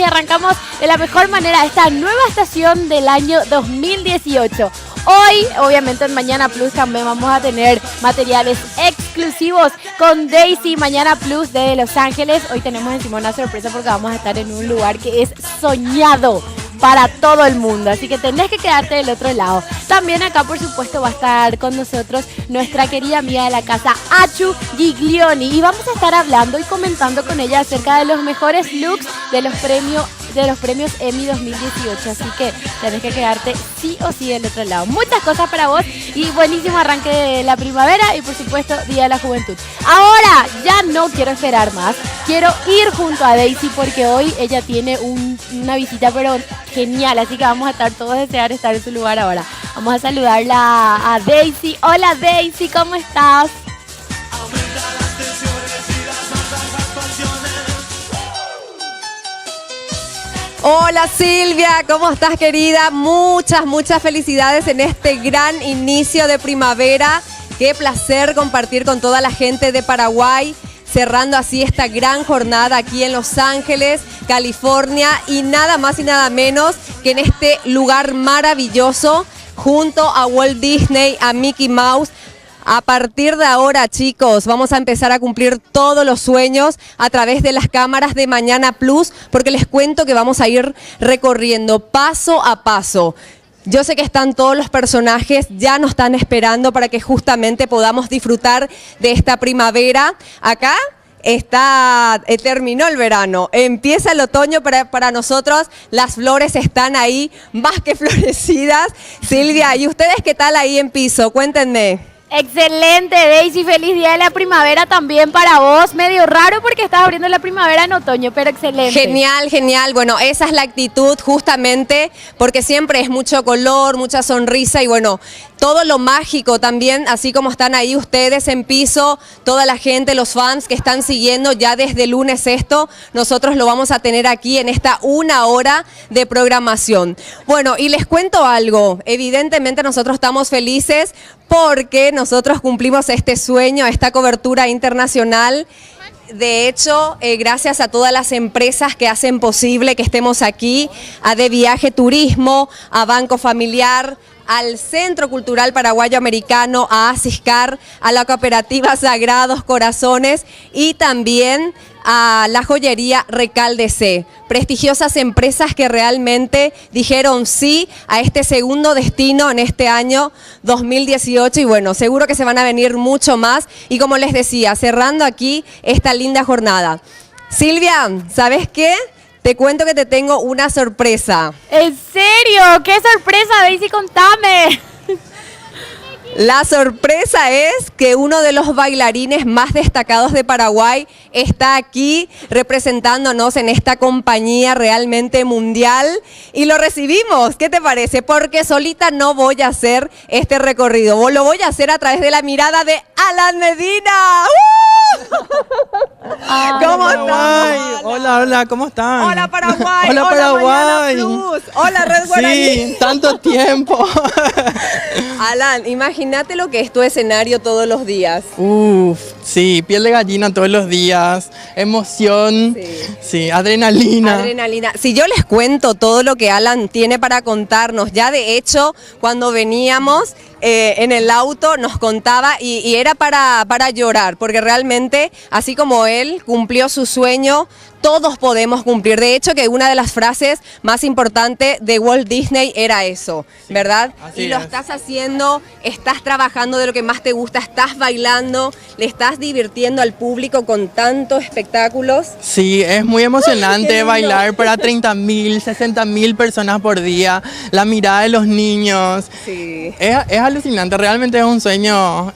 arrancamos de la mejor manera esta nueva estación del año 2018. Hoy, obviamente en Mañana Plus también vamos a tener materiales exclusivos con Daisy, Mañana Plus de Los Ángeles. Hoy tenemos encima una sorpresa porque vamos a estar en un lugar que es soñado para todo el mundo, así que tenés que quedarte del otro lado. También acá, por supuesto, va a estar con nosotros nuestra querida amiga de la casa, Achu Giglioni, y vamos a estar hablando y comentando con ella acerca de los mejores looks de los premios Emmy 2018, así que tenés que quedarte sí o sí del otro lado. Muchas cosas para vos y buenísimo arranque de la primavera y por supuesto Día de la Juventud. Ahora ya no quiero esperar más, quiero ir junto a Daisy porque hoy ella tiene una visita pero genial, así que vamos a estar todos desear estar en su lugar ahora. Vamos a saludarla a Daisy. Hola Daisy, ¿cómo estás? Hola Silvia, ¿cómo estás querida? Muchas felicidades en este gran inicio de primavera. Qué placer compartir con toda la gente de Paraguay, cerrando así esta gran jornada aquí en Los Ángeles, California, y nada más y nada menos que en este lugar maravilloso, junto a Walt Disney, a Mickey Mouse. A partir de ahora, chicos, vamos a empezar a cumplir todos los sueños a través de las cámaras de Mañana Plus, porque les cuento que vamos a ir recorriendo paso a paso. Yo sé que están todos los personajes, ya nos están esperando para que justamente podamos disfrutar de esta primavera. Acá terminó el verano, empieza el otoño para nosotros, las flores están ahí más que florecidas. Silvia, ¿y ustedes qué tal ahí en piso? Cuéntenme. Excelente, Daisy, feliz día de la primavera también para vos. Medio raro porque estás abriendo la primavera en otoño, pero excelente. Genial, genial. Bueno, esa es la actitud justamente porque siempre es mucho color, mucha sonrisa y bueno, todo lo mágico también, así como están ahí ustedes en piso, toda la gente, los fans que están siguiendo ya desde el lunes esto, nosotros lo vamos a tener aquí en esta 1 hora de programación. Bueno, y les cuento algo, evidentemente nosotros estamos felices porque nosotros cumplimos este sueño, esta cobertura internacional. De hecho, gracias a todas las empresas que hacen posible que estemos aquí, a De Viaje Turismo, a Banco Familiar, al Centro Cultural Paraguayo Americano, a Asiscar, a la cooperativa Sagrados Corazones y también a la joyería Recalde C. Prestigiosas empresas que realmente dijeron sí a este segundo destino en este año 2018 y bueno, seguro que se van a venir mucho más y como les decía, cerrando aquí esta linda jornada. Silvia, ¿sabes qué? Te cuento que te tengo una sorpresa. ¿En serio? ¿Qué sorpresa, Daisy? Contame. La sorpresa es que uno de los bailarines más destacados de Paraguay está aquí representándonos en esta compañía realmente mundial y lo recibimos. ¿Qué te parece? Porque solita no voy a hacer este recorrido, lo voy a hacer a través de la mirada de Alan Medina. ¿Cómo están? Hola, ¿cómo están? Hola Paraguay. Hola Paraguay. Hola Red Guaraní. Sí, tanto tiempo. Alan, imagínate lo que es tu escenario todos los días. Sí, piel de gallina todos los días, emoción, sí, adrenalina. Adrenalina. Si yo les cuento todo lo que Alan tiene para contarnos, ya de hecho, cuando veníamos en el auto nos contaba y era para llorar, porque realmente, así como él cumplió su sueño, todos podemos cumplir. De hecho, que una de las frases más importantes de Walt Disney era eso, ¿verdad? Y lo estás haciendo, estás trabajando de lo que más te gusta, estás bailando, le estás divirtiendo al público con tantos espectáculos. Sí, es muy emocionante bailar para 30.000, 60.000 personas por día, la mirada de los niños. Sí. Es alucinante, realmente es un sueño